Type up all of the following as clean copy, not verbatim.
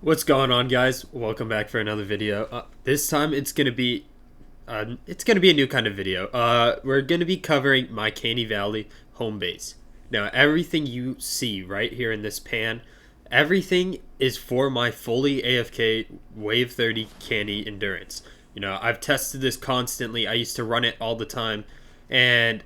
What's going on, guys? Welcome back for another video. This time it's gonna be a new kind of video. We're gonna be covering my Canny Valley home base. Now, everything you see right here in this pan, everything is for my fully AFK Wave 30 Canny Endurance. You know, I've tested this constantly. I used to run it all the time, and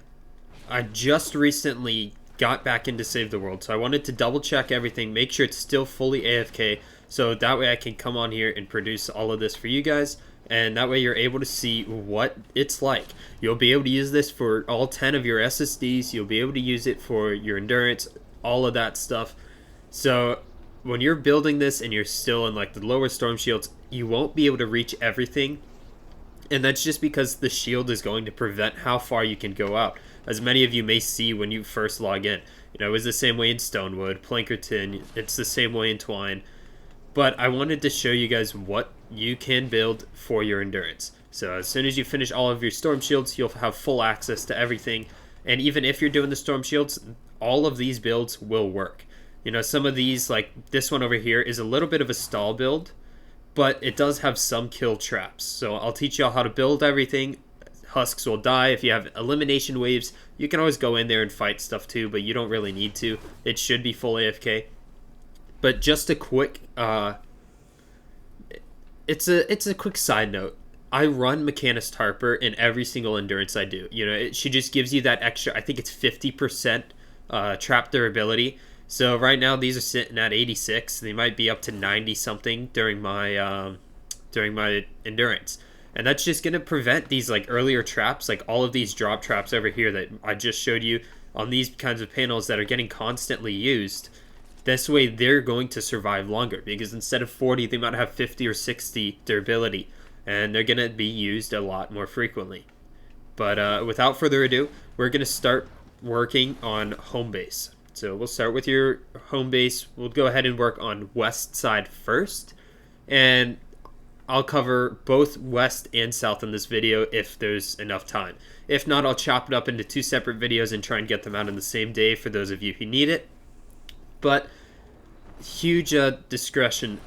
I just recently got back into Save the World, so I wanted to double check everything, make sure it's still fully AFK, so that way I can come on here and produce all of this for you guys, and that way you're able to see what it's like. You'll be able to use this for all 10 of your SSDs, you'll be able to use it for your endurance, all of that stuff. So when you're building this and you're still in like the lower storm shields, you won't be able to reach everything, and that's just because the shield is going to prevent how far you can go out. As many of you may see when you first log in. You know, it was the same way in Stonewood, Plankerton, it's the same way in Twine. But I wanted to show you guys what you can build for your endurance. So as soon as you finish all of your storm shields, you'll have full access to everything. And even if you're doing the storm shields, all of these builds will work. You know, some of these, like this one over here, is a little bit of a stall build, but it does have some kill traps. So I'll teach y'all how to build everything. Husks will die. If you have elimination waves, you can always go in there and fight stuff too, but you don't really need to. It should be full AFK. But just a quick, it's a quick side note. I run Mechanist Harper in every single endurance I do. You know, she just gives you that extra, I think it's 50% trap durability. So right now these are sitting at 86. They might be up to 90 something during my endurance. And that's just going to prevent these like earlier traps, like all of these drop traps over here that I just showed you on these kinds of panels that are getting constantly used. This way they're going to survive longer, because instead of 40, they might have 50 or 60 durability, and they're going to be used a lot more frequently. But without further ado, we're going to start working on home base. So we'll start with your home base. We'll go ahead and work on west side first, and I'll cover both west and south in this video if there's enough time. If not, I'll chop it up into two separate videos and try and get them out on the same day for those of you who need it. But huge discretion.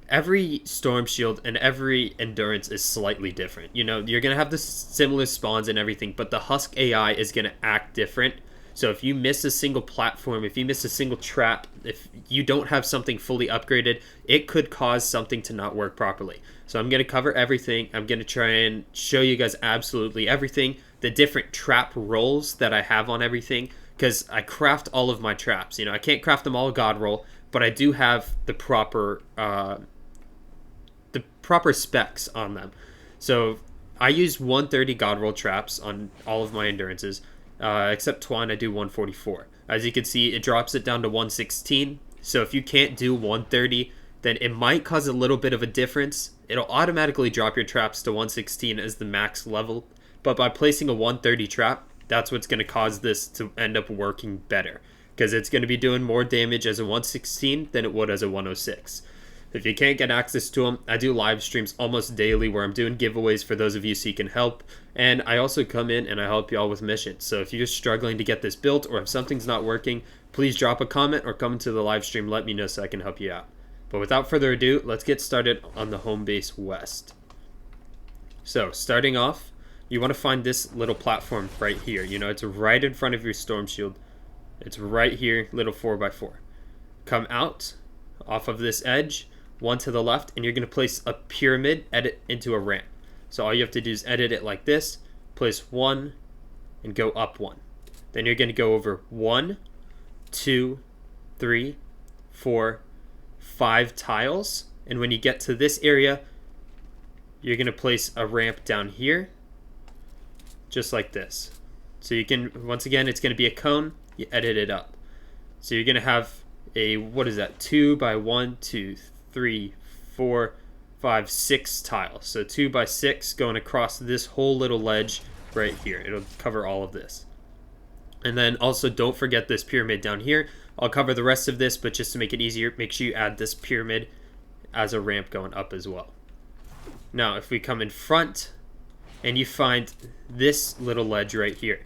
Every storm shield and every endurance is slightly different. You know, you're going to have the similar spawns and everything, but the Husk AI is going to act different. So if you miss a single platform, if you miss a single trap, if you don't have something fully upgraded, it could cause something to not work properly. So I'm going to cover everything. I'm going to try and show you guys absolutely everything, the different trap roles that I have on everything, because I craft all of my traps. You know, I can't craft them all God roll, but I do have the proper specs on them. So I use 130 God roll traps on all of my endurances. Except Twine, I do 144. As you can see, it drops it down to 116. So if you can't do 130, then it might cause a little bit of a difference. It'll automatically drop your traps to 116 as the max level. But by placing a 130 trap, that's what's going to cause this to end up working better, because it's going to be doing more damage as a 116 than it would as a 106. If you can't get access to them, I do live streams almost daily where I'm doing giveaways for those of you seeking help. And I also come in and I help you all with missions. So if you're struggling to get this built, or if something's not working, please drop a comment or come to the live stream. Let me know so I can help you out. But without further ado, let's get started on the home base west. So starting off, you want to find this little platform right here. You know, it's right in front of your storm shield. It's right here, little 4x4. Come out off of this edge, one to the left, and you're going to place a pyramid edit into a ramp. So all you have to do is edit it like this, place one, and go up one. Then you're going to go over 1, 2, 3, 4, 5 tiles, and when you get to this area, you're going to place a ramp down here, just like this. So you can, once again, it's going to be a cone, you edit it up. So you're going to have a, what is that, 2 by 1, 2, 3, 4, 5, 6 tiles. So 2 by 6 going across this whole little ledge right here. It'll cover all of this. And then also don't forget this pyramid down here. I'll cover the rest of this, but just to make it easier, make sure you add this pyramid as a ramp going up as well. Now, if we come in front and you find this little ledge right here.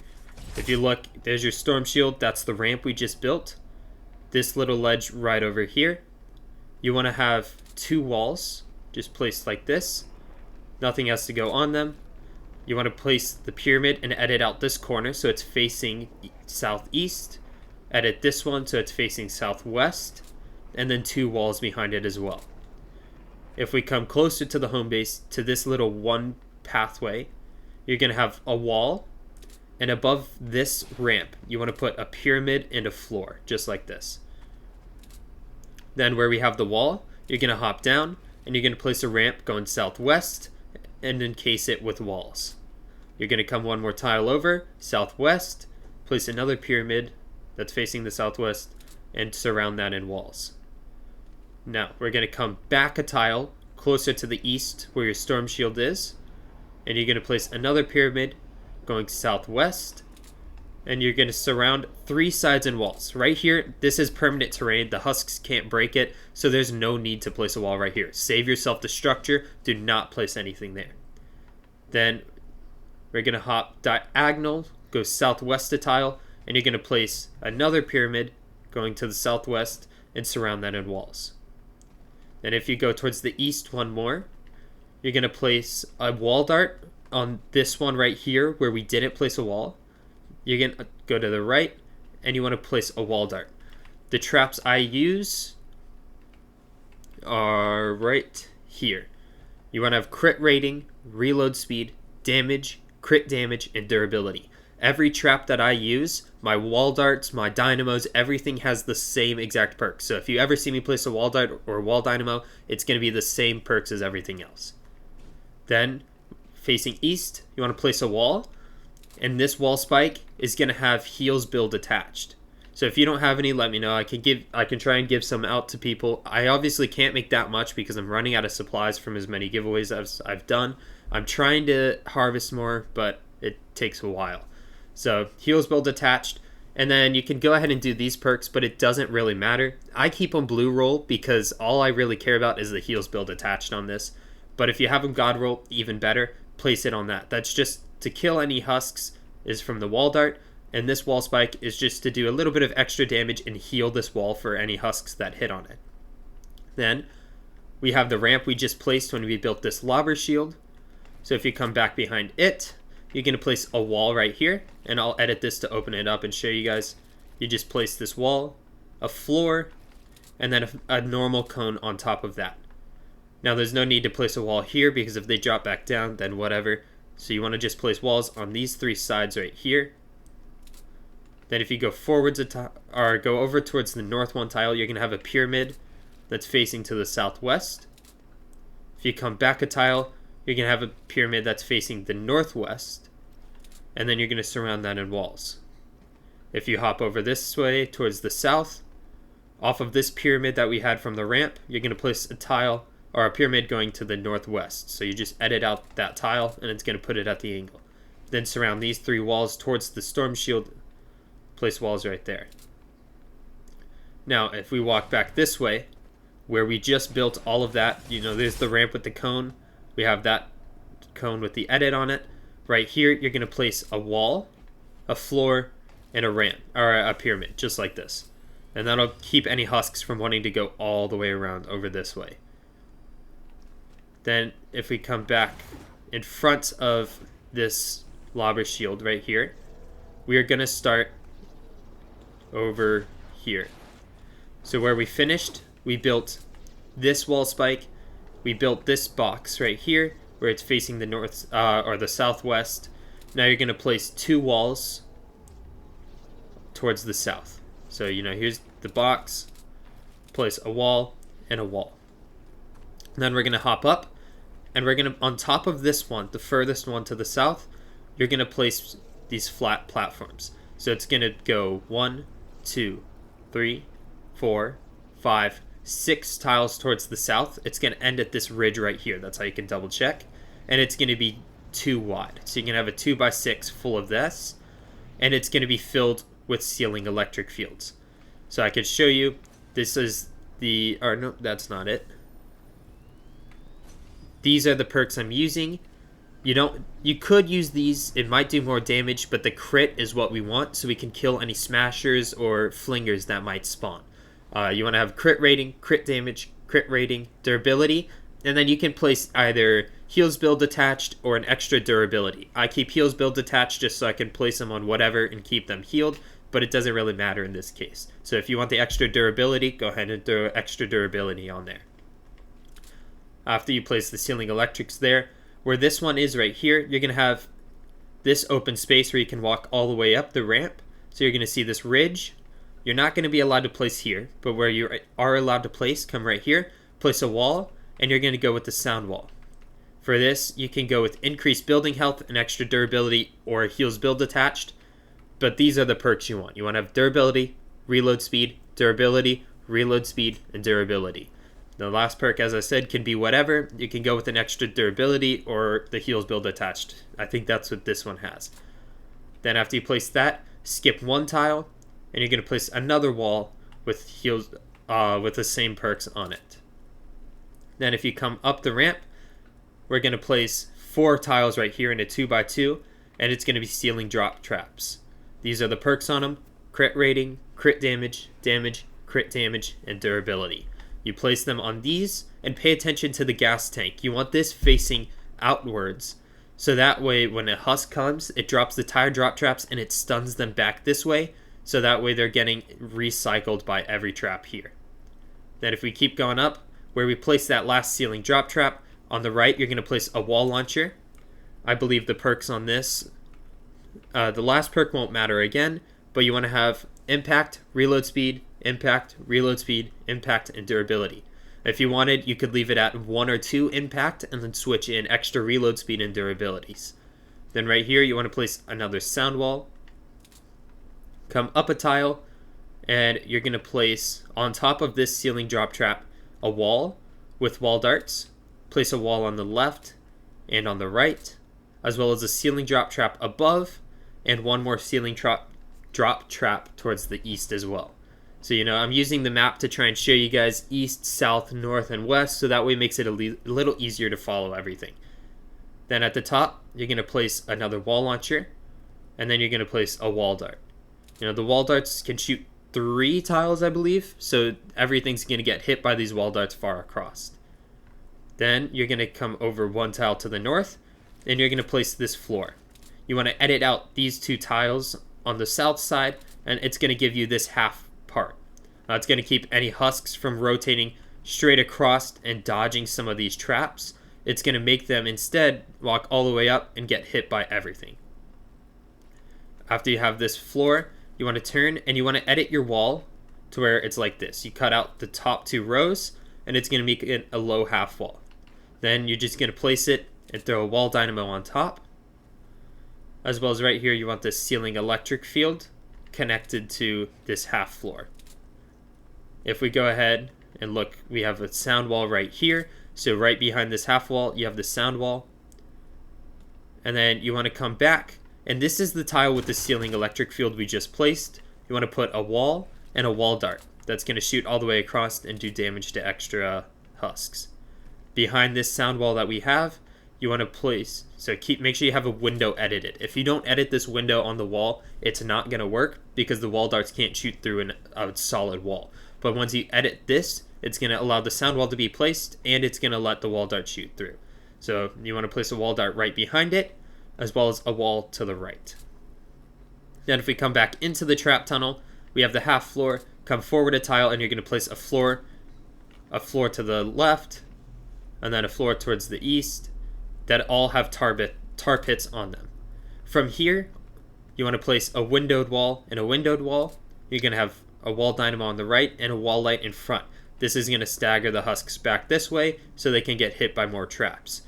If you look, there's your storm shield. That's the ramp we just built. This little ledge right over here. You want to have 2 walls just placed like this. Nothing has to go on them. You want to place the pyramid and edit out this corner so it's facing southeast. Edit this one so it's facing southwest. And then 2 walls behind it as well. If we come closer to the home base, to this little one pathway, you're going to have a wall. And above this ramp, you want to put a pyramid and a floor, just like this. Then where we have the wall, you're going to hop down and you're going to place a ramp going southwest and encase it with walls. You're going to come one more tile over, southwest, place another pyramid that's facing the southwest, and surround that in walls. Now, we're going to come back a tile closer to the east where your storm shield is, and you're going to place another pyramid going southwest, and you're going to surround 3 sides and walls. Right here, this is permanent terrain. The husks can't break it, so there's no need to place a wall right here. Save yourself the structure. Do not place anything there. Then we're going to hop diagonal, go southwest a tile, and you're going to place another pyramid going to the southwest and surround that in walls. Then if you go towards the east one more, you're going to place a wall dart on this one right here where we didn't place a wall. You're going to go to the right and you want to place a wall dart. The traps I use are right here. You want to have crit rating, reload speed, damage, crit damage, and durability. Every trap that I use, my wall darts, my dynamos, everything has the same exact perks. So if you ever see me place a wall dart or a wall dynamo, it's going to be the same perks as everything else. Then, facing east, you want to place a wall, and this wall spike is going to have heals build attached. So if you don't have any, let me know. I can try and give some out to people. I obviously can't make that much because I'm running out of supplies from as many giveaways as I've done. I'm trying to harvest more, but it takes a while. So heals build attached, and then you can go ahead and do these perks, but it doesn't really matter. I keep them blue roll because all I really care about is the heals build attached on this. But if you have them god roll, even better, place it on that. That's just to kill any husks is from the wall dart, and this wall spike is just to do a little bit of extra damage and heal this wall for any husks that hit on it. Then we have the ramp we just placed when we built this lobber shield. So if you come back behind it, you're going to place a wall right here, and I'll edit this to open it up and show you guys. You just place this wall, a floor, and then a normal cone on top of that. Now there's no need to place a wall here because if they drop back down, then whatever. So you want to just place walls on these 3 sides right here. Then if you go forwards or go over towards the north one tile, you're going to have a pyramid that's facing to the southwest. If you come back a tile, you're going to have a pyramid that's facing the northwest, and then you're going to surround that in walls. If you hop over this way towards the south, off of this pyramid that we had from the ramp, you're going to place a tile or a pyramid going to the northwest. So you just edit out that tile, and it's going to put it at the angle. Then surround these 3 walls towards the storm shield, place walls right there. Now, if we walk back this way, where we just built all of that, there's the ramp with the cone. We have that cone with the edit on it. Right here, you're going to place a wall, a floor, and a ramp, or a pyramid, just like this. And that'll keep any husks from wanting to go all the way around over this way. Then, if we come back in front of this lobber shield right here, we are going to start over here. So where we finished, we built this wall spike. We built this box right here where it's facing the north or the southwest. Now you're going to place 2 walls towards the south. So, here's the box, place a wall and a wall. And then we're going to hop up, and we're going to, on top of this one, the furthest one to the south, you're going to place these flat platforms. So it's going to go 1, 2, 3, 4, 5, 6 tiles towards the south. It's going to end at this ridge right here. That's how you can double check. And it's going to be 2 wide. So you can have a 2x6 full of this, and it's going to be filled with ceiling electric fields. So I could show you, this is the, or no, that's not it. These are the perks I'm using. You could use these, it might do more damage, but the crit is what we want, so we can kill any smashers or flingers that might spawn. You want to have crit rating, crit damage, crit rating, durability, and then you can place either heals build attached or an extra durability. I keep heals build attached just so I can place them on whatever and keep them healed, but it doesn't really matter in this case. So if you want the extra durability, go ahead and throw extra durability on there. After you place the ceiling electrics there, where this one is right here, you're going to have this open space where you can walk all the way up the ramp. So you're going to see this ridge. You're not going to be allowed to place here, but where you are allowed to place, come right here, place a wall, and you're going to go with the sound wall. For this, you can go with increased building health and extra durability or heals build attached, but these are the perks you want. You want to have durability, reload speed, and durability. The last perk, as I said, can be whatever. You can go with an extra durability or the heals build attached. I think that's what this one has. Then after you place that, skip one tile, and you're going to place another wall with heals with the same perks on it. Then if you come up the ramp, we're going to place 4 tiles right here in a 2x2, and it's going to be ceiling drop traps. These are the perks on them: crit rating, crit damage, crit damage, and durability. You place them on these, and pay attention to the gas tank. You want this facing outwards, so that way when a husk comes, it drops the tire drop traps and it stuns them back this way, so that way they're getting recycled by every trap here. Then if we keep going up, where we place that last ceiling drop trap, on the right you're going to place a wall launcher. I believe the perks on this, the last perk won't matter again, but you want to have impact, reload speed, impact, and durability. If you wanted, you could leave it at 1 or 2 impact and then switch in extra reload speed and durabilities. Then right here you want to place another sound wall. Come up a tile, and you're going to place on top of this ceiling drop trap a wall with wall darts. Place a wall on the left and on the right, as well as a ceiling drop trap above, and one more ceiling drop trap towards the east as well. So, I'm using the map to try and show you guys east, south, north, and west, so that way it makes it a little easier to follow everything. Then at the top, you're going to place another wall launcher, and then you're going to place a wall dart. The wall darts can shoot 3 tiles, I believe, so everything's going to get hit by these wall darts far across. Then you're going to come over 1 tile to the north, and you're going to place this floor. You want to edit out these 2 tiles on the south side, and it's going to give you this half part. It's going to keep any husks from rotating straight across and dodging some of these traps. It's going to make them instead walk all the way up and get hit by everything. After you have this floor, you want to turn and you want to edit your wall to where it's like this. You cut out the top 2 rows, and it's going to make it a low half wall. Then you're just going to place it and throw a wall dynamo on top. As well as right here, you want this ceiling electric field connected to this half floor. If we go ahead and look, we have a sound wall right here. So right behind this half wall, you have the sound wall. And then you want to come back, and this is the tile with the ceiling electric field we just placed. You want to put a wall and a wall dart that's going to shoot all the way across and do damage to extra husks. Behind this sound wall that we have, you want to place, so make sure you have a window edited. If you don't edit this window on the wall, it's not going to work because the wall darts can't shoot through a solid wall. But once you edit this, it's going to allow the sound wall to be placed, and it's going to let the wall dart shoot through. So you want to place a wall dart right behind it, as well as a wall to the right. Then if we come back into the trap tunnel, we have the half floor. Come forward a tile, and you're going to place a floor to the left, and then a floor towards the east, that all have tar pits on them. From here, you want to place a windowed wall and a windowed wall. You're going to have a wall dynamo on the right and a wall light in front. This is going to stagger the husks back this way so they can get hit by more traps.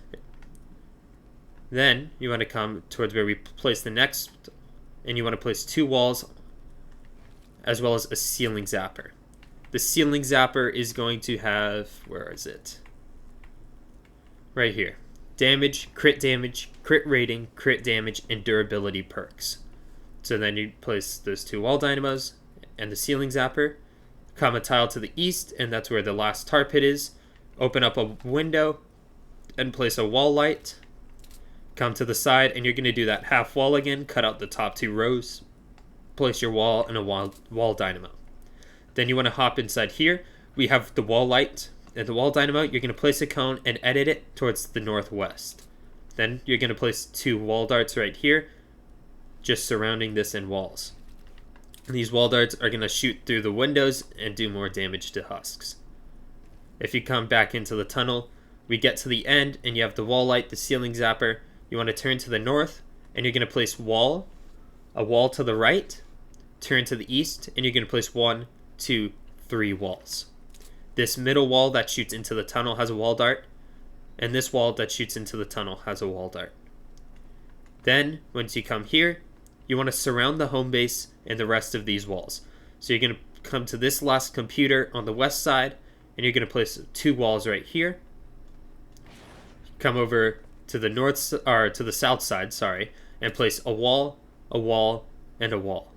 Then you want to come towards where we place the next, and you want to place 2 walls as well as a ceiling zapper. The ceiling zapper is going to have, where is it? Right here. Damage, crit rating, crit damage, and durability perks. So then you place those 2 wall dynamos and the ceiling zapper. Come a tile to the east, and that's where the last tar pit is. Open up a window and place a wall light. Come to the side, and you're going to do that half wall again. Cut out the top 2 rows. Place your wall and a wall dynamo. Then you want to hop inside here. We have the wall light at the wall dynamo, you're going to place a cone and edit it towards the northwest. Then you're going to place 2 wall darts right here, just surrounding this in walls. These wall darts are going to shoot through the windows and do more damage to husks. If you come back into the tunnel, we get to the end and you have the wall light, the ceiling zapper. You want to turn to the north and you're going to place a wall to the right, turn to the east, and you're going to place 1, 2, 3 walls. This middle wall that shoots into the tunnel has a wall dart, and this wall that shoots into the tunnel has a wall dart. Then, once you come here, you want to surround the home base and the rest of these walls. So you're going to come to this last computer on the west side, and you're going to place 2 walls right here. Come over to the to the south side, and place a wall, and a wall.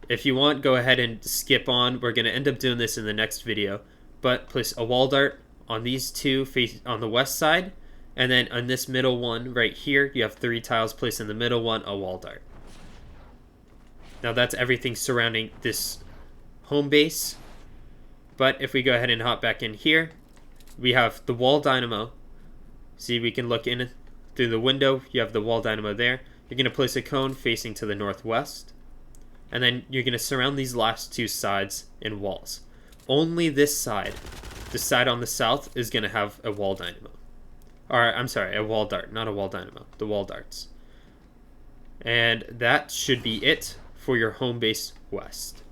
If you want, go ahead and skip on. We're going to end up doing this in the next video, but place a wall dart on these 2 on the west side, and then on this middle one right here, you have 3 tiles placed in the middle one, a wall dart. Now that's everything surrounding this home base. But if we go ahead and hop back in here, we have the wall dynamo. See, we can look in through the window. You have the wall dynamo there. You're going to place a cone facing to the northwest. And then you're going to surround these last 2 sides in walls. Only this side, the side on the south, is going to have a wall dynamo. Or, I'm sorry, a wall dart, not a wall dynamo, the wall darts. And that should be it for your home base west.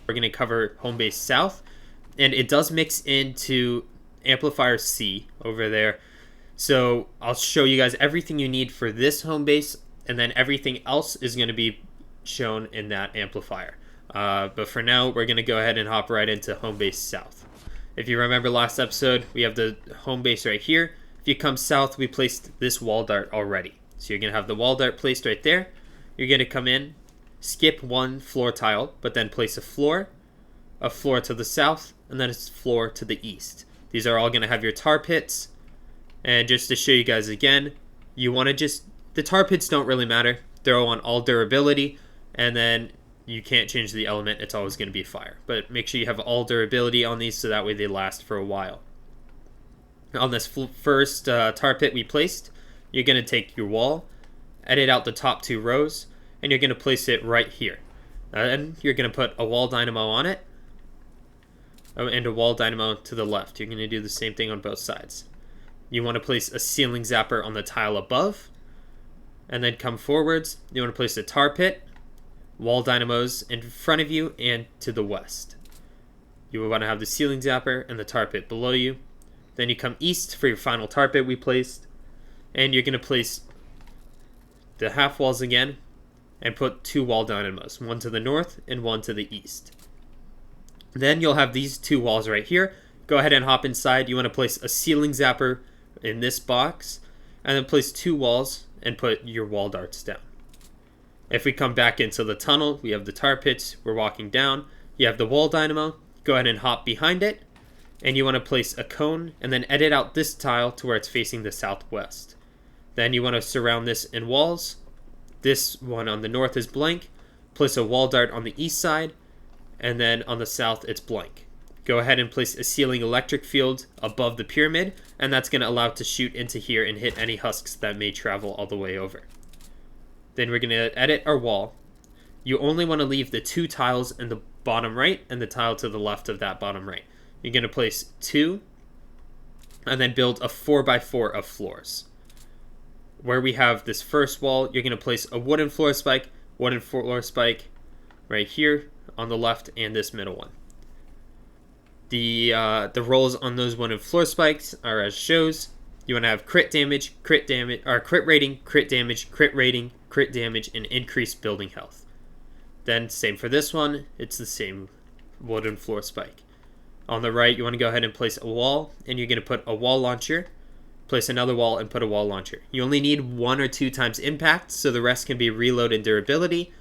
We're going to cover home base south, and it does mix into amplifier C over there. So I'll show you guys everything you need for this home base, and then everything else is going to be shown in that amplifier. But for now, we're going to go ahead and hop right into home base south. If you remember last episode, we have the home base right here. If you come south, we placed this wall dart already. So you're going to have the wall dart placed right there. You're going to come in, skip 1 floor tile, but then place a floor to the south, and then a floor to the east. These are all going to have your tar pits. And just to show you guys again, you want to the tar pits don't really matter. They're on all durability, and then you can't change the element. It's always going to be fire. But make sure you have all durability on these so that way they last for a while. On this first tar pit we placed, you're going to take your wall, edit out the top 2 rows, and you're going to place it right here. Then you're going to put a wall dynamo on it, and a wall dynamo to the left. You're going to do the same thing on both sides. You want to place a ceiling zapper on the tile above, and then come forwards. You want to place a tar pit, wall dynamos in front of you and to the west. You will want to have the ceiling zapper and the tar pit below you. Then you come east for your final tar pit we placed, and you're going to place the half walls again and put 2 wall dynamos, 1 to the north and 1 to the east. Then you'll have these 2 walls right here. Go ahead and hop inside. You want to place a ceiling zapper in this box, and then place 2 walls and put your wall darts down. If we come back into the tunnel, we have the tar pits. We're walking down. You have the wall dynamo. Go ahead and hop behind it, and you want to place a cone and then edit out this tile to where it's facing the southwest. Then you want to surround this in walls. This one on the north is blank. Place a wall dart on the east side, and then on the south it's blank. Go ahead and place a ceiling electric field above the pyramid, and that's going to allow it to shoot into here and hit any husks that may travel all the way over. Then we're going to edit our wall. You only want to leave the 2 tiles in the bottom right and the tile to the left of that bottom right. You're going to place 2 and then build a 4x4 of floors. Where we have this first wall, you're going to place a wooden floor spike right here on the left, and this middle one. The rolls on those wooden floor spikes are as shows. You want to have crit rating, crit damage, and increased building health. Then same for this one, it's the same wooden floor spike. On the right, you want to go ahead and place a wall, and you're going to put a wall launcher, place another wall, and put a wall launcher. You only need 1 or 2 times impact, so the rest can be reload and durability.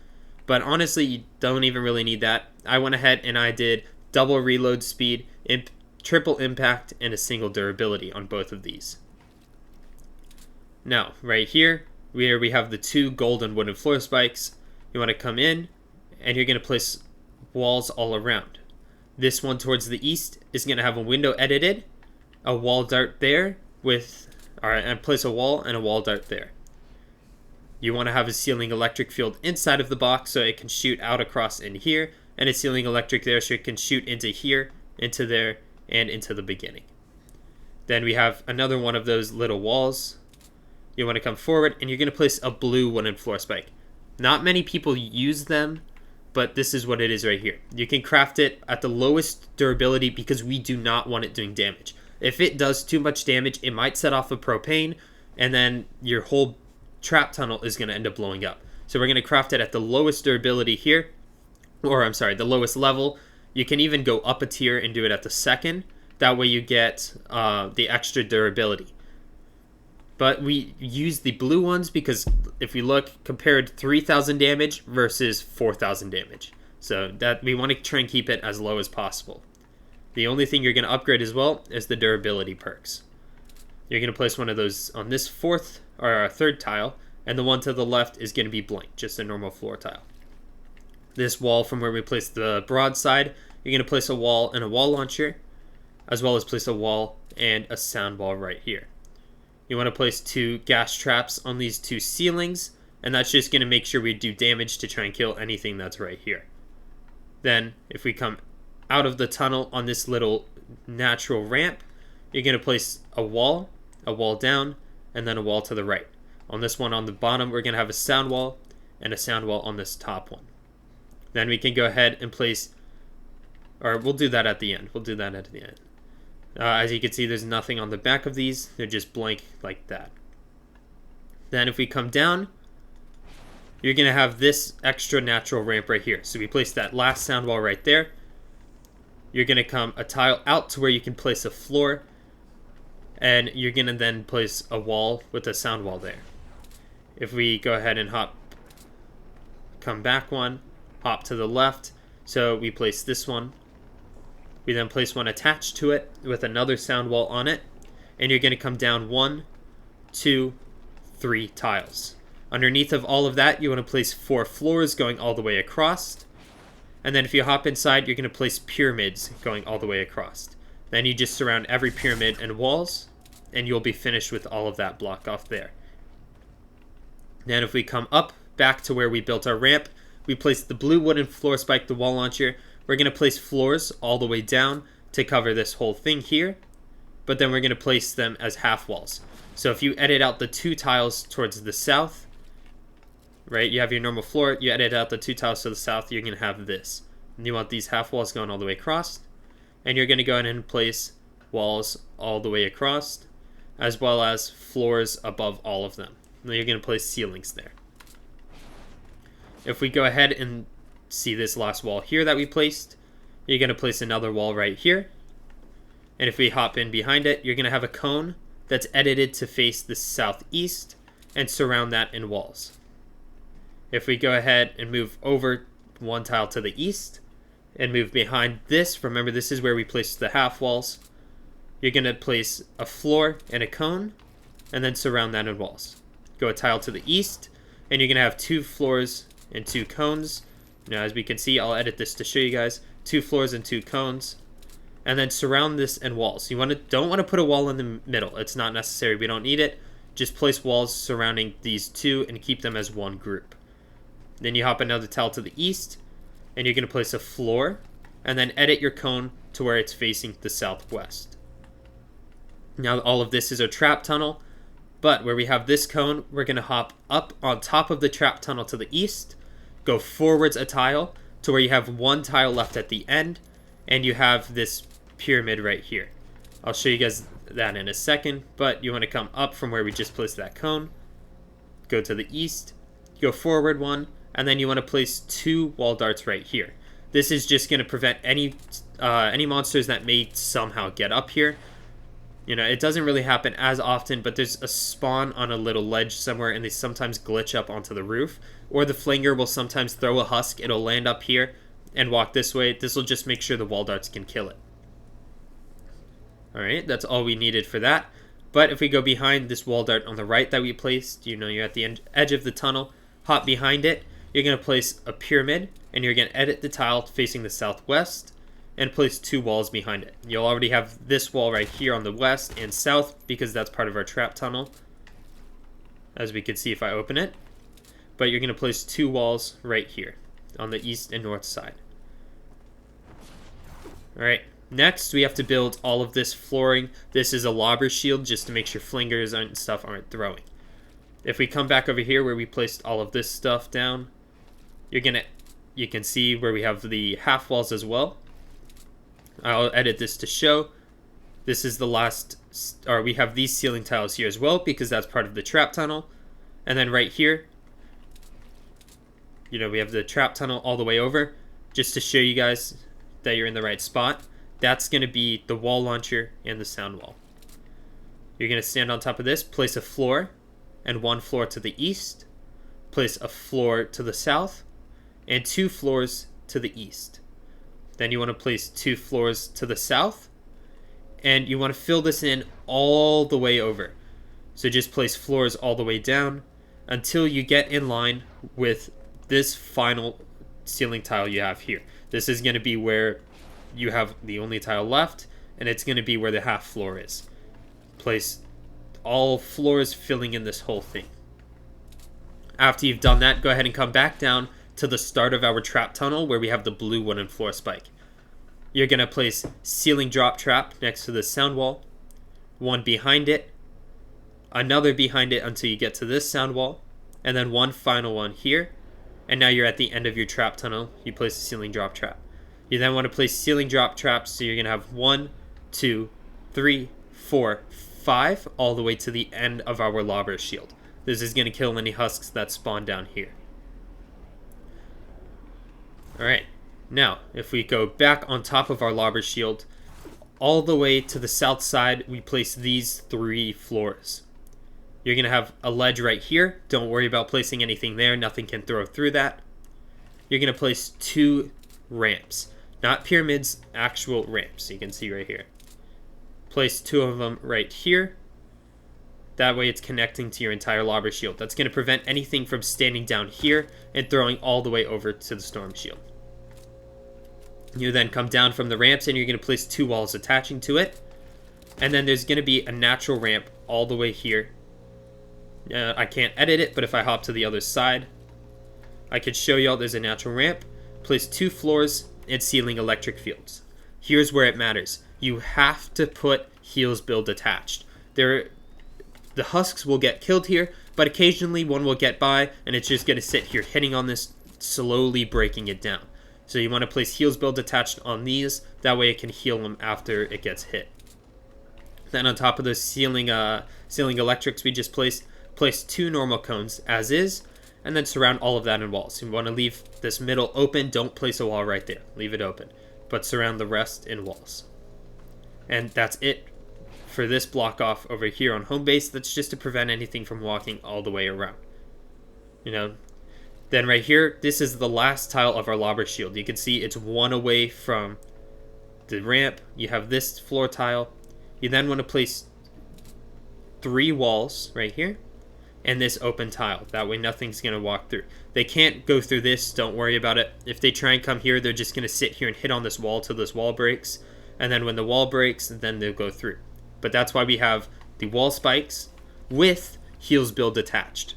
But honestly, you don't even really need that. I went ahead and I did double reload speed, triple impact, and a single durability on both of these. Now, right here, where we have the 2 golden wooden floor spikes, you want to come in, and you're going to place walls all around. This one towards the east is going to have a window edited. a wall dart there with, alright, and place a wall and a wall dart there. You want to have a ceiling electric field inside of the box so it can shoot out across in here, and a ceiling electric there so it can shoot into here, into there, and into the beginning. Then we have another one of those little walls. You want to come forward, and you're going to place a blue wooden floor spike. Not many people use them, but this is what it is right here. You can craft it at the lowest durability because we do not want it doing damage. If it does too much damage, it might set off a propane, and then your whole trap tunnel is going to end up blowing up. So we're going to craft it at the lowest durability here, or I'm sorry, the lowest level. You can even go up a tier and do it at the second. That way you get the extra durability. But we use the blue ones because if we look, compared 3,000 damage versus 4,000 damage. So that we want to try and keep it as low as possible. The only thing you're going to upgrade as well is the durability perks. You're going to place one of those on this fourth or third tile, and the one to the left is going to be blank, just a normal floor tile. This wall from where we place the broadside, you're going to place a wall and a wall launcher, as well as place a wall and a sound wall right here. You want to place 2 gas traps on these 2 ceilings, and that's just going to make sure we do damage to try and kill anything that's right here. Then, if we come out of the tunnel on this little natural ramp, you're going to place a wall down, and then a wall to the right. On this one on the bottom, we're going to have a sound wall and a sound wall on this top one. Then we can go ahead and place, or we'll do that at the end. As you can see, there's nothing on the back of these. They're just blank like that. Then if we come down, you're going to have this extra natural ramp right here. So we place that last sound wall right there. You're going to come a tile out to where you can place a floor, and you're going to then place a wall with a sound wall there. If we go ahead and come back one, hop to the left, so we place this one. We then place one attached to it with another sound wall on it, and you're going to come down 1, 2, 3 tiles. Underneath of all of that, you want to place 4 floors going all the way across, and then if you hop inside, you're going to place pyramids going all the way across. Then you just surround every pyramid and walls, and you'll be finished with all of that block off there. Then if we come up back to where we built our ramp, we place the blue wooden floor spike, the wall launcher. We're going to place floors all the way down to cover this whole thing here, but then we're going to place them as half walls. So if you edit out the 2 tiles towards the south, right, you have your normal floor, you edit out the 2 tiles to the south, you're going to have this. And you want these half walls going all the way across, and you're going to go ahead and place walls all the way across, as well as floors above all of them. And then you're going to place ceilings there. If we go ahead and see this last wall here that we placed, you're going to place another wall right here. And if we hop in behind it, you're going to have a cone that's edited to face the southeast and surround that in walls. If we go ahead and move over 1 tile to the east and move behind this, remember this is where we place the half walls, you're going to place a floor and a cone and then surround that in walls. Go a tile to the east, and you're going to have 2 floors and 2 cones. Now, as we can see, I'll edit this to show you guys. 2 floors and 2 cones. And then surround this in walls. You don't want to put a wall in the middle. It's not necessary. We don't need it. Just place walls surrounding these 2 and keep them as one group. Then you hop another tile to the east, and you're going to place a floor, and then edit your cone to where it's facing the southwest. Now, all of this is a trap tunnel, but where we have this cone, we're going to hop up on top of the trap tunnel to the east, go forwards a tile to where you have 1 tile left at the end, and you have this pyramid right here. I'll show you guys that in a second, but you want to come up from where we just placed that cone, go to the east, go forward 1, and then you want to place 2 wall darts right here. This is just going to prevent any monsters that may somehow get up here. You know, it doesn't really happen as often, but there's a spawn on a little ledge somewhere, and they sometimes glitch up onto the roof. Or the flanger will sometimes throw a husk, it'll land up here and walk this way. This will just make sure the wall darts can kill it. Alright, that's all we needed for that. But if we go behind this wall dart on the right that we placed, you know, you're at the edge of the tunnel, hop behind it, you're going to place a pyramid, and you're going to edit the tile facing the southwest, and place 2 walls behind it. You'll already have this wall right here on the west and south because that's part of our trap tunnel, as we can see if I open it. But you're going to place 2 walls right here on the east and north side. Alright, next we have to build all of this flooring. This is a lobber shield just to make sure flingers and stuff aren't throwing. If we come back over here where we placed all of this stuff down, you can see where we have the half walls as well. I'll edit this to show. This is the last, or we have these ceiling tiles here as well because that's part of the trap tunnel. And then right here, we have the trap tunnel all the way over. Just to show you guys that you're in the right spot, that's going to be the wall launcher and the sound wall. You're going to stand on top of this, place a floor and 1 floor to the east, place a floor to the south, and 2 floors to the east. Then you want to place 2 floors to the south, and you want to fill this in all the way over. So just place floors all the way down until you get in line with this final ceiling tile you have here. This is going to be where you have the only tile left, and it's going to be where the half floor is. Place all floors filling in this whole thing. After you've done that, go ahead and come back down to the start of our trap tunnel where we have the blue wooden floor spike. You're going to place ceiling drop trap next to the sound wall, 1 behind it, another behind it until you get to this sound wall, and then 1 final one here. And now you're at the end of your trap tunnel. You place a ceiling drop trap. You then want to place ceiling drop traps, so you're going to have 1, 2, 3, 4, 5 all the way to the end of our lobber shield. This is going to kill any husks that spawn down here. Alright, now if we go back on top of our lobber shield, all the way to the south side, we place these 3 floors. You're going to have a ledge right here. Don't worry about placing anything there. Nothing can throw through that. You're going to place 2 ramps. Not pyramids, actual ramps. You can see right here. Place 2 of them right here. That way it's connecting to your entire lobber shield. That's going to prevent anything from standing down here and throwing all the way over to the storm shield. You then come down from the ramps and you're going to place 2 walls attaching to it. And then there's going to be a natural ramp all the way here. I can't edit it, but if I hop to the other side, I could show y'all there's a natural ramp. Place 2 floors and ceiling electric fields. Here's where it matters. You have to put heals build attached. The husks will get killed here, but occasionally one will get by and it's just going to sit here hitting on this, slowly breaking it down. So you want to place heals build attached on these. That way it can heal them after it gets hit. Then on top of those ceiling electrics we just placed, place 2 normal cones as is, and then surround all of that in walls. You want to leave this middle open. Don't place a wall right there. Leave it open. But surround the rest in walls. And that's it for this block off over here on home base. That's just to prevent anything from walking all the way around. Then right here, this is the last tile of our lobber shield. You can see it's 1 away from the ramp. You have this floor tile. You then want to place 3 walls right here and this open tile. That way nothing's going to walk through. They can't go through this. Don't worry about it. If they try and come here, they're just going to sit here and hit on this wall till this wall breaks. And then when the wall breaks, then they'll go through. But that's why we have the wall spikes with heals build attached.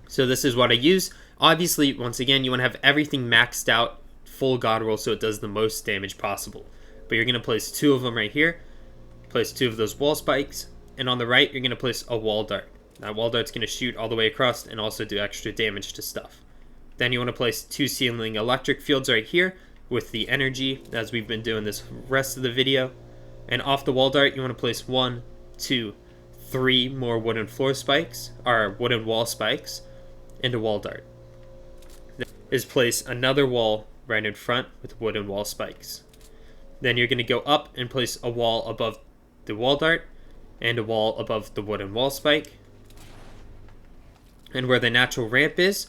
So this is what I use. Obviously, once again, you want to have everything maxed out, full god roll, so it does the most damage possible. But you're going to place 2 of them right here. Place 2 of those wall spikes. And on the right, you're going to place a wall dart. That wall dart's going to shoot all the way across and also do extra damage to stuff. Then you want to place 2 ceiling electric fields right here with the energy, as we've been doing this rest of the video. And off the wall dart, you want to place 1, 2, 3 more wooden floor spikes, or wooden wall spikes, and a wall dart. Then is place another wall right in front with wooden wall spikes. Then you're going to go up and place a wall above the wall dart and a wall above the wooden wall spike. And where the natural ramp is,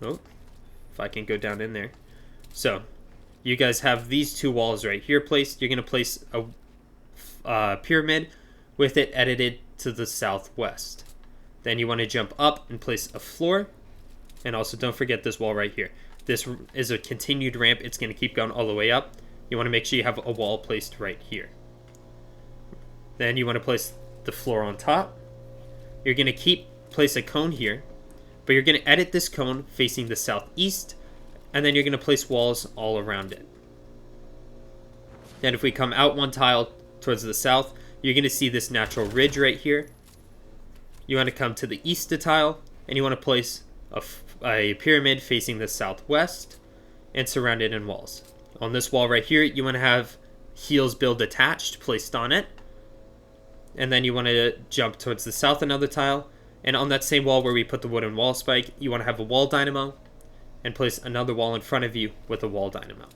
if I can go down in there. So you guys have these 2 walls right here placed. You're going to place a pyramid with it edited to the southwest. Then you want to jump up and place a floor. And also don't forget this wall right here. this is a continued ramp. It's going to keep going all the way up. You want to make sure you have a wall placed right here. Then you want to place the floor on top. You're going to place a cone here, but you're going to edit this cone facing the southeast, and then you're going to place walls all around it. Then if we come out one tile towards the south, you're going to see this natural ridge right here. You want to come to the east a tile, and you want to place a pyramid facing the southwest and surrounded in walls. On this wall right here, you want to have heels build attached placed on it. And then you want to jump towards the south another tile. And on that same wall where we put the wooden wall spike, you want to have a wall dynamo and place another wall in front of you with a wall dynamo.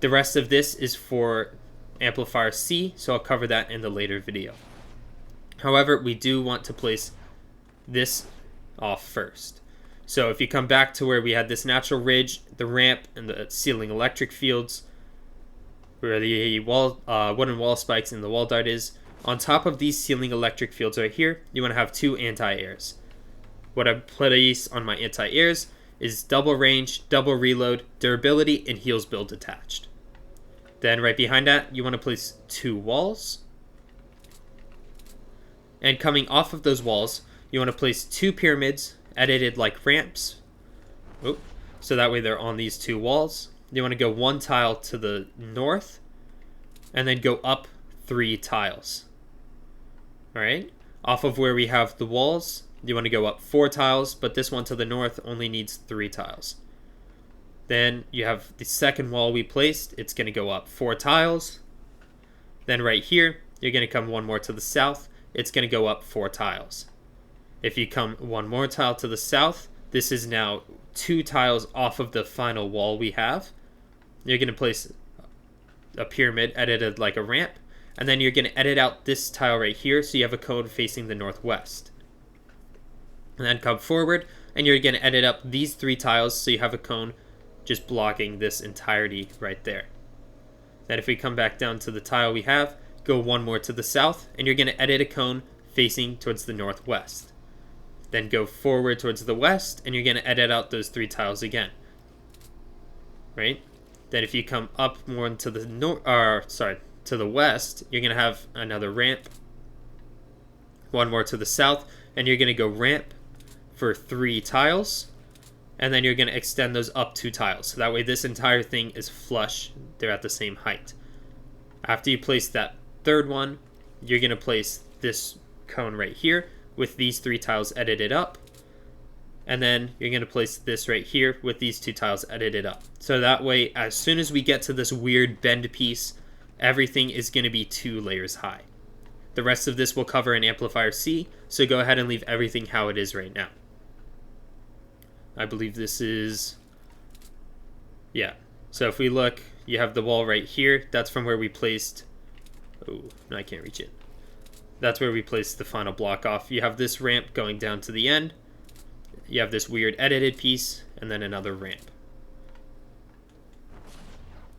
The rest of this is for amplifier C, so I'll cover that in the later video. However, we do want to place this off first. So if you come back to where we had this natural ridge, the ramp, and the ceiling electric fields, where the wooden wall spikes and the wall dart is, on top of these ceiling electric fields right here, you want to have 2 anti-airs. What I place on my anti-airs is double range, double reload, durability, and heels build attached. Then right behind that, you want to place 2 walls. And coming off of those walls, you want to place 2 pyramids edited like ramps. So that way they're on these 2 walls. You want to go 1 tile to the north and then go up 3 tiles. Alright, off of where we have the walls, you want to go up 4 tiles, but this one to the north only needs 3 tiles. Then you have the second wall we placed, it's going to go up 4 tiles. Then right here, you're going to come 1 more to the south, it's going to go up 4 tiles. If you come 1 more tile to the south, this is now 2 tiles off of the final wall we have. You're going to place a pyramid edited like a ramp, and then you're going to edit out this tile right here so you have a cone facing the northwest. And then come forward, and you're going to edit up these 3 tiles so you have a cone just blocking this entirety right there. Then if we come back down to the tile we have, go 1 more to the south, and you're going to edit a cone facing towards the northwest. Then go forward towards the west, and you're going to edit out those 3 tiles again. Right? Then if you come up more to the to the west, you're going to have another ramp. 1 more to the south, and you're going to go ramp for 3 tiles. And then you're going to extend those up 2 tiles. So that way this entire thing is flush. They're at the same height. After you place that 3rd one, you're going to place this cone right here with these 3 tiles edited up. And then you're going to place this right here with these 2 tiles edited up. So that way, as soon as we get to this weird bend piece, everything is going to be 2 layers high. The rest of this will cover in amplifier C, so go ahead and leave everything how it is right now. I believe this is... yeah. So if we look, you have the wall right here. That's from where we placed... oh, no, I can't reach it. That's where we placed the final block off. You have this ramp going down to the end. You have this weird edited piece, and then another ramp.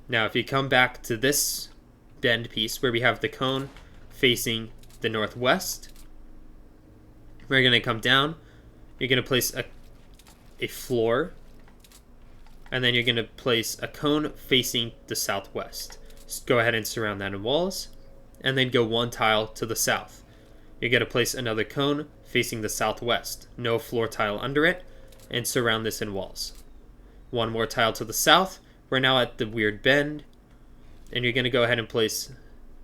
Now, if you come back to this bend piece where we have the cone facing the northwest, we're going to come down. You're going to place a floor, and then you're going to place a cone facing the southwest. Just go ahead and surround that in walls, and then go 1 tile to the south. You're going to place another cone facing the southwest, no floor tile under it, and surround this in walls. 1 more tile to the south. We're now at the weird bend, and you're going to go ahead and place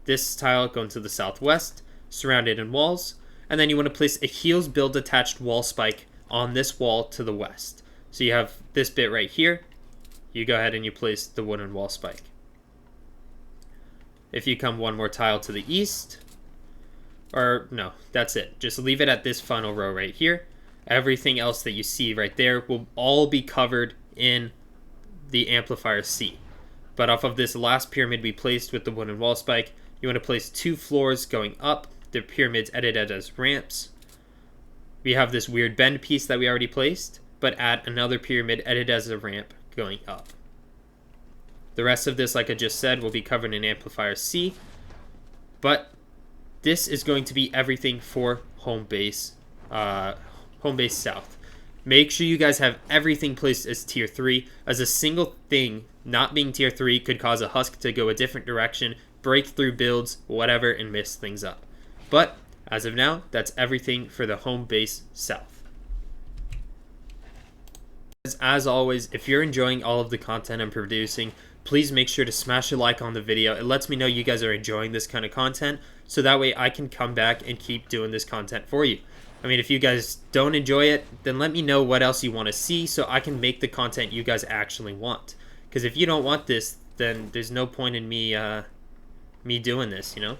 this tile going to the southwest, surrounded in walls, and then you want to place a heels build attached wall spike on this wall to the west. So you have this bit right here. You go ahead and you place the wooden wall spike. If you come 1 more tile to the east, or no, that's it. Just leave it at this final row right here. Everything else that you see right there will all be covered in the amplifier C. But off of this last pyramid we placed with the wooden wall spike, you want to place 2 floors going up. The pyramids edited as ramps. We have this weird bend piece that we already placed, but add another pyramid edited as a ramp going up. The rest of this, like I just said, will be covered in amplifier C, but this is going to be everything for home base south. Make sure you guys have everything placed as tier 3, as a single thing not being tier 3 could cause a husk to go a different direction, break through builds, whatever, and mess things up. But as of now, that's everything for the home base south. As always, if you're enjoying all of the content I'm producing, please make sure to smash a like on the video. It lets me know you guys are enjoying this kind of content, so that way I can come back and keep doing this content for you. I mean, if you guys don't enjoy it, then let me know what else you want to see so I can make the content you guys actually want. Because if you don't want this, then there's no point in me doing this, you know?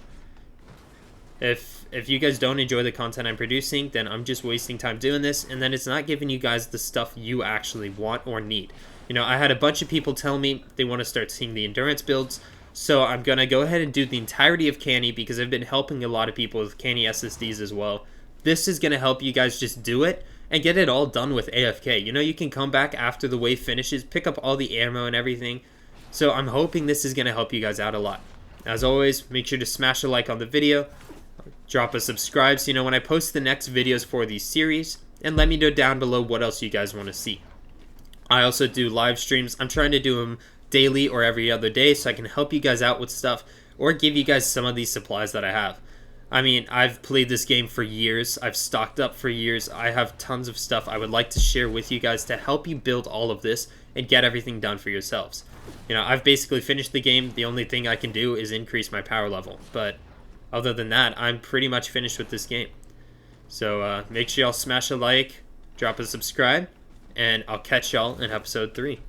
If you guys don't enjoy the content I'm producing, then I'm just wasting time doing this, and then it's not giving you guys the stuff you actually want or need. You know, I had a bunch of people tell me they want to start seeing the endurance builds, so I'm going to go ahead and do the entirety of Canny because I've been helping a lot of people with Canny SSDs as well. This is going to help you guys just do it and get it all done with AFK. You know, you can come back after the wave finishes, pick up all the ammo and everything. So I'm hoping this is going to help you guys out a lot. As always, make sure to smash a like on the video, drop a subscribe so you know when I post the next videos for these series, and let me know down below what else you guys want to see. I also do live streams. I'm trying to do them daily or every other day so I can help you guys out with stuff or give you guys some of these supplies that I have. I mean, I've played this game for years. I've stocked up for years. I have tons of stuff I would like to share with you guys to help you build all of this and get everything done for yourselves. You know, I've basically finished the game. The only thing I can do is increase my power level. But other than that, I'm pretty much finished with this game. So make sure y'all smash a like, drop a subscribe, and I'll catch y'all in episode 3.